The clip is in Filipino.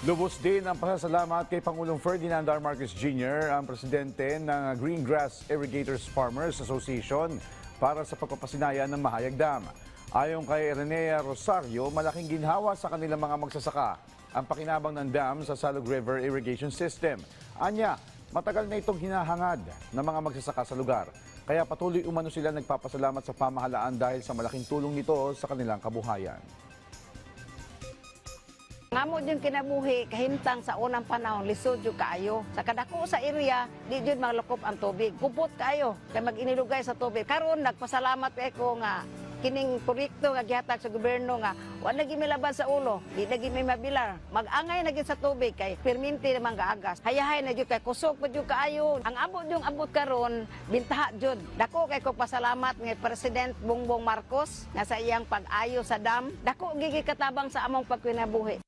Lubos din ang pasasalamat kay Pangulong Ferdinand R. Marcos Jr., ang presidente ng Greengrass Irrigators Farmers Association para sa pagpapasinaya ng Mahayag Dam. Ayon kay Renea Rosario, malaking ginhawa sa kanilang mga magsasaka ang pakinabang ng dam sa Salog River Irrigation System. Anya, matagal na itong hinahangad ng mga magsasaka sa lugar. Kaya patuloy umano sila nagpapasalamat sa pamahalaan dahil sa malaking tulong nito sa kanilang kabuhayan. Ngamo yung kinabuhi, kahimtang sa unang panahon, lisod yung kaayo. Sa kadako sa area, di yun malukop ang tubig. Kupot kaayo, kaya mag-inilugay sa tubig. Karon nagpasalamat ko nga, kining proyekto nga gihatag sa gobyerno nga, wala naging milaban sa ulo, di naging may mabilar. Mag-angay naging sa tubig, kay perminti naman gaagas. Hayahay na yun, kay kusog pa yun kaayo. Ang abot karon bintaha yun. Dako kay ko pasalamat ng President Bongbong Marcos, nga sa iyang pag-ayo sa dam. Dako gigi katabang sa among pagkinabuhi.